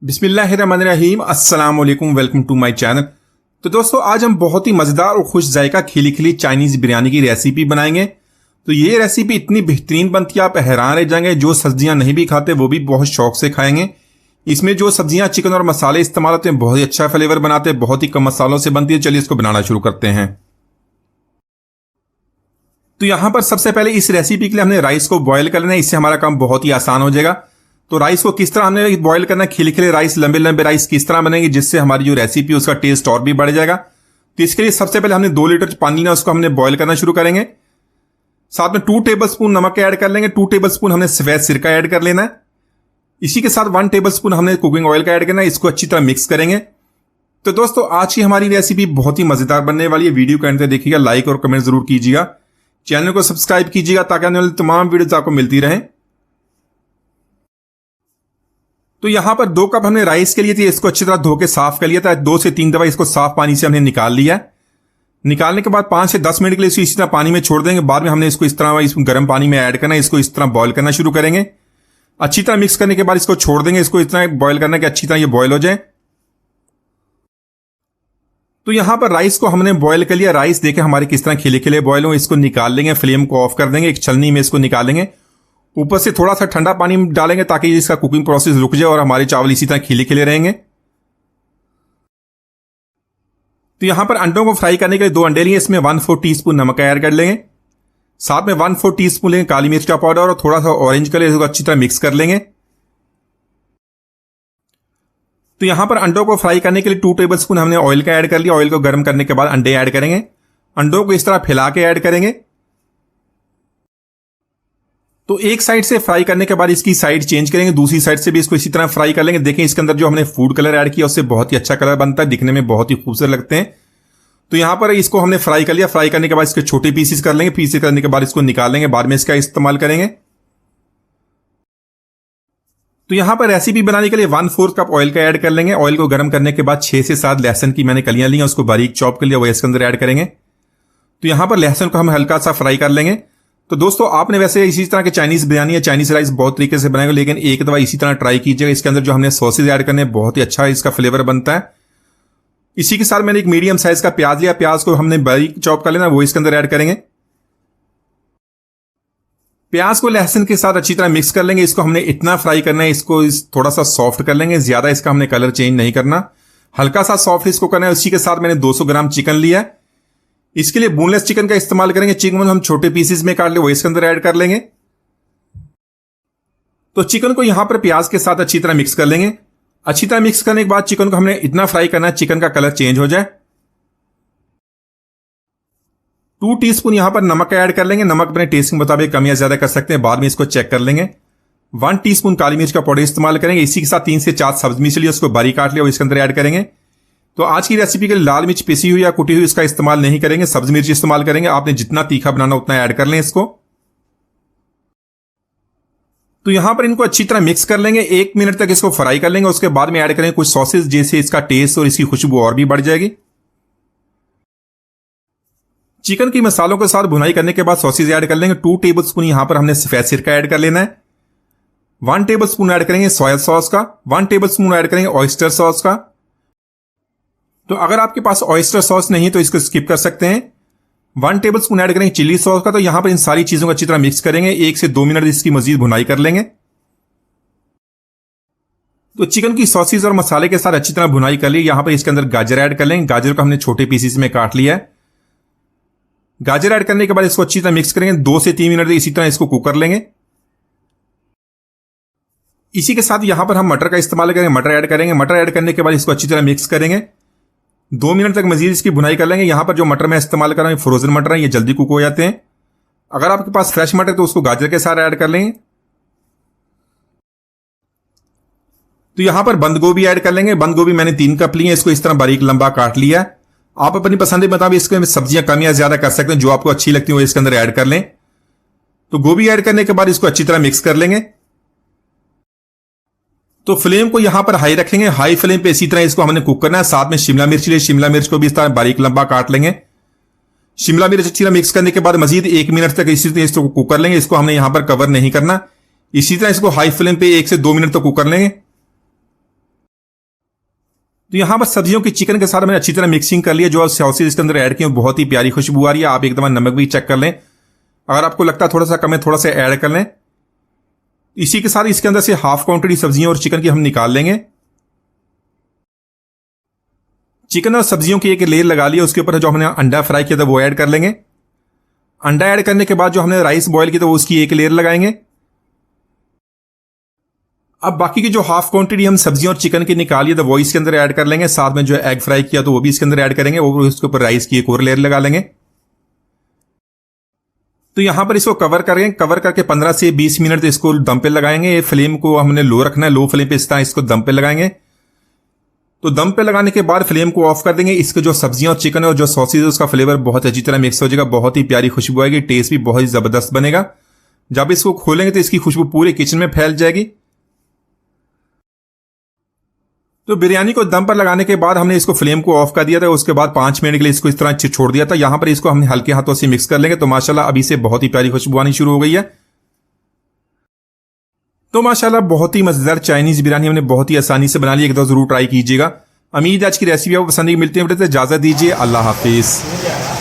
बिस्मिल्लाहिर्रहमानिर्रहीम, अस्सलाम वालेकुम, वेलकम टू माय चैनल। तो दोस्तों, आज हम बहुत ही मज़ेदार और खुश जायका खिली खिली चाइनीज़ बिरयानी की रेसिपी बनाएंगे। तो ये रेसिपी इतनी बेहतरीन बनती है, आप हैरान रह जाएंगे। जो सब्जियां नहीं भी खाते वो भी बहुत शौक से खाएंगे। इसमें जो सब्जियां, चिकन और मसाले इस्तेमाल होते हैं, बहुत ही अच्छा फ्लेवर बनाते हैं, बहुत ही कम मसालों से बनती है। चलिए इसको बनाना शुरू करते हैं। तो यहां पर सबसे पहले इस रेसिपी के लिए हमने राइस को बॉयल कर लेना है। इससे हमारा काम बहुत ही आसान हो जाएगा। तो राइस को किस तरह हमने बॉयल करना है, खिले खिले राइस, लंबे लंबे राइस किस तरह बनेंगे जिससे हमारी जो रेसिपी है उसका टेस्ट और भी बढ़ जाएगा। तो इसके लिए सबसे पहले हमने 2 लीटर पानी लेना, उसको हमने बॉयल करना शुरू करेंगे। साथ में 2 टेबल स्पून नमक ऐड कर लेंगे। 2 टेबल स्पून हमने सफेद सिरका ऐड कर लेना है। इसी के साथ 1 टेबल स्पून हमने कुकिंग ऑयल का ऐड करना है। इसको अच्छी तरह मिक्स करेंगे। तो दोस्तों, आज की हमारी रेसिपी बहुत ही मजेदार बनने वाली है। वीडियो को एंड तक देखिएगा, लाइक और कमेंट जरूर कीजिएगा, चैनल को सब्सक्राइब कीजिएगा ताकि आने वाली तमाम वीडियोस आपको मिलती रहें। तो यहां पर 2 कप हमने राइस के लिए थी, इसको अच्छी तरह धो के साफ कर लिया था। 2 से 3 दफा इसको साफ पानी से हमने निकाल लिया है। निकालने के बाद 5 से 10 मिनट के लिए इसको इसी तरह पानी में छोड़ देंगे। बाद में हमने इसको इस तरह गर्म पानी में ऐड करना है। इसको इस तरह बॉयल करना शुरू करेंगे। अच्छी तरह मिक्स करने के बाद इसको छोड़ देंगे। इसको इस तरह बॉयल करना कि अच्छी तरह ये बॉयल हो जाए। तो यहां पर राइस को हमने बॉयल कर लिया। राइस देखें हमारे किस तरह खिले खिले बॉयल हो। इसको निकाल लेंगे, फ्लेम को ऑफ कर देंगे, एक छलनी में इसको निकालेंगे। ऊपर से थोड़ा सा ठंडा पानी डालेंगे ताकि इसका कुकिंग प्रोसेस रुक जाए और हमारे चावल इसी तरह खिले खिले रहेंगे। तो यहां पर अंडों को फ्राई करने के लिए 2 अंडे लिए, इसमें 1/4 टीस्पून नमक ऐड कर लेंगे। साथ में 1/4 टीस्पून लेंगे काली मिर्च का पाउडर और थोड़ा सा ऑरेंज कलर, इसको अच्छी तरह मिक्स कर लेंगे। तो यहां पर अंडों को फ्राई करने के लिए 2 टेबल स्पून हमने ऑयल का ऐड कर लिया। ऑयल को गर्म करने के बाद अंडे ऐड करेंगे। अंडों को इस तरह फैला के ऐड करेंगे। तो एक साइड से फ्राई करने के बाद इसकी साइड चेंज करेंगे, दूसरी साइड से भी इसको इसी तरह फ्राई कर लेंगे। देखें इसके अंदर जो हमने फूड कलर ऐड किया उससे बहुत ही अच्छा कलर बनता है, दिखने में बहुत ही खूबसूरत लगते हैं। तो यहां पर इसको हमने फ्राई कर लिया। फ्राई करने के बाद इसके छोटे पीसेस कर लेंगे। पीसेस करने के बाद इसको निकाल लेंगे, बाद में इसका इस्तेमाल करेंगे। तो यहां पर रेसिपी बनाने के लिए 1/4 कप ऑयल का ऐड कर लेंगे। ऑयल को गर्म करने के बाद 6 से 7 लहसुन की मैंने कलियां ली हैं, उसको बारीक चॉप कर लिया, वो इसके अंदर ऐड करेंगे। तो यहां पर लहसुन को हम हल्का सा फ्राई कर लेंगे। तो दोस्तों, आपने वैसे इसी तरह के चाइनीज बिरयानी या चाइनीज राइस बहुत तरीके से बनाएंगे, लेकिन एक दफा इसी तरह ट्राई कीजिएगा। इसके अंदर जो हमने सॉसेज ऐड करने, बहुत ही अच्छा इसका फ्लेवर बनता है। इसी के साथ मैंने एक मीडियम साइज का प्याज लिया। प्याज को हमने बारीक चॉप कर लेना, वो इसके अंदर ऐड करेंगे। प्याज को लहसुन के साथ अच्छी तरह मिक्स कर लेंगे। इसको हमने इतना फ्राई करना है, इसको थोड़ा सा सॉफ्ट कर लेंगे, ज्यादा इसका हमने कलर चेंज नहीं करना, हल्का सा सॉफ्ट इसको करना है। उसी के साथ मैंने 200 ग्राम चिकन लिया है। इसके लिए बोनलेस चिकन का इस्तेमाल करेंगे। चिकन हम छोटे पीसेस में काट ले, वो इसके अंदर ऐड कर लेंगे। तो चिकन को यहां पर प्याज के साथ अच्छी तरह मिक्स कर लेंगे। अच्छी तरह मिक्स करने के बाद चिकन को हमने इतना फ्राई करना है चिकन का कलर चेंज हो जाए। 2 टीस्पून यहां पर नमक ऐड कर लेंगे। नमक अपने टेस्ट के मुताबिक कम या ज्यादा कर सकते हैं, बाद में इसको चेक कर लेंगे। 1 टीस्पून काली मिर्च का पाउडर इस्तेमाल करेंगे। इसी के साथ 3 से 4 सब्ज मिर्च लिए, उसको बारीक काट लिया, वो इसके अंदर ऐड करेंगे। तो आज की रेसिपी के लिए लाल मिर्च पिसी हुई या कुटी हुई इसका इस्तेमाल नहीं करेंगे, सब्ज मिर्च इस्तेमाल करेंगे। आपने जितना तीखा बनाना उतना ऐड कर लें इसको। तो यहां पर इनको अच्छी तरह मिक्स कर लेंगे। 1 मिनट तक इसको फ्राई कर लेंगे। उसके बाद में ऐड करेंगे कुछ सॉसेज, जैसे इसका टेस्ट और इसकी खुशबू और भी बढ़ जाएगी। चिकन की मसालों के साथ भुनाई करने के बाद सॉसेज ऐड कर लेंगे। 2 टेबल स्पून यहां पर हमने सफेद सिरका ऐड कर लेना है। 1 टेबल स्पून ऐड करेंगे सोया सॉस का। 1 टेबल स्पून ऐड करेंगे ऑयस्टर सॉस का। तो अगर आपके पास ऑयस्टर सॉस नहीं तो इसको स्किप कर सकते हैं। 1 टेबल स्पून ऐड करेंगे चिली सॉस का। तो यहां पर इन सारी चीजों को अच्छी तरह मिक्स करेंगे। 1 से 2 मिनट इसकी मजीद भुनाई कर लेंगे। तो चिकन की सॉसेज और मसाले के साथ अच्छी तरह भुनाई कर ली। यहां पर इसके अंदर गाजर ऐड कर लेंगे। गाजर को हमने छोटे पीसेस में काट लिया है। गाजर ऐड करने के बाद इसको अच्छी तरह मिक्स करेंगे। 2 से 3 मिनट इसी तरह इसको कुक कर लेंगे। इसी के साथ यहां पर हम मटर का इस्तेमाल करेंगे। मटर ऐड करेंगे। मटर ऐड करने के बाद इसको अच्छी तरह मिक्स करेंगे। 2 मिनट तक मजीद इसकी भुनाई कर लेंगे। यहां पर जो मटर मैं इस्तेमाल कर रहा हूं फ्रोजन मटर है, ये जल्दी कुक हो जाते हैं। अगर आपके पास फ्रेश मटर है तो उसको गाजर के साथ ऐड कर लेंगे। तो यहां पर बंद गोभी ऐड कर लेंगे। बंद गोभी मैंने 3 कप ली है, इसको इस तरह बारीक लंबा काट लिया है। आप अपनी पसंद के मुताबिक इसमें सब्जियां कम या ज्यादा कर सकते हैं, जो आपको अच्छी लगती है वो इसके अंदर ऐड कर लें। तो गोभी ऐड करने के बाद इसको अच्छी तरह मिक्स कर लेंगे। तो फ्लेम को यहां पर हाई रखेंगे। हाई फ्लेम पे इसी तरह इसको हमने कुक करना है। साथ में शिमला मिर्च लिए, शिमला मिर्च को भी इस तरह बारीक लंबा काट लेंगे। शिमला मिर्च अच्छी तरह मिक्स करने के बाद मजीद 1 मिनट तक इसी तरह इसको कुक कर लेंगे। इसको हमने यहां पर कवर नहीं करना। इसी तरह इसको हाई फ्लेम पे 1 से 2 मिनट तक कुक कर लेंगे। तो यहाँ पर सब्जियों की चिकन के साथ मैंने अच्छी तरह मिक्सिंग कर लिया। जो सॉसेज इसके अंदर ऐड किए बहुत ही प्यारी खुशबू आ रही है। आप एक दफा नमक भी चेक कर लें, अगर आपको लगता है थोड़ा सा कम है थोड़ा सा ऐड कर लें। इसी के साथ इसके अंदर से हाफ क्वांटिटी सब्जियों और चिकन की हम निकाल लेंगे। चिकन और सब्जियों की एक लेयर लगा लिया, उसके ऊपर जो हमने अंडा फ्राई किया था वो ऐड कर लेंगे। अंडा ऐड करने के बाद जो हमने राइस बॉयल किया था वो उसकी एक लेयर लगाएंगे। अब बाकी की जो हाफ क्वांटिटी हम सब्जियों और चिकन की निकाली है तो वो इसके अंदर ऐड कर लेंगे। साथ में जो एग फ्राई किया तो वो भी इसके अंदर ऐड करेंगे और उसके ऊपर राइस की एक और लेयर लगा लेंगे। तो यहां पर इसको कवर करेंगे, कवर करके 15 से 20 मिनट इसको दम पे लगाएंगे। फ्लेम को हमने लो रखना है, लो फ्लेम पे इस तरह इसको दम पे लगाएंगे। तो दम पे लगाने के बाद फ्लेम को ऑफ कर देंगे। इसके जो सब्जियां और चिकन है और जो सॉसेज है उसका फ्लेवर बहुत अच्छी तरह मिक्स हो जाएगा, बहुत ही प्यारी खुशबू आएगी, टेस्ट भी बहुत ही जबरदस्त बनेगा। जब इसको खोलेंगे तो इसकी खुशबू पूरे किचन में फैल जाएगी। तो बिरयानी को दम पर लगाने के बाद हमने इसको फ्लेम को ऑफ कर दिया था। उसके बाद 5 मिनट के लिए इसको इस तरह छोड़ दिया था। यहां पर इसको हमने हल्के हाथों से मिक्स कर लेंगे। तो माशाल्लाह अभी से बहुत ही प्यारी खुशबू आनी शुरू हो गई है। तो माशाल्लाह बहुत ही मजेदार चाइनीज बिरयानी हमने बहुत ही आसानी से बना ली। एक दो जरूर ट्राई कीजिएगा। उम्मीद आज की रेसिपी आपको पसंद मिलती है। इजाजत दीजिए, अल्लाह हाफिज।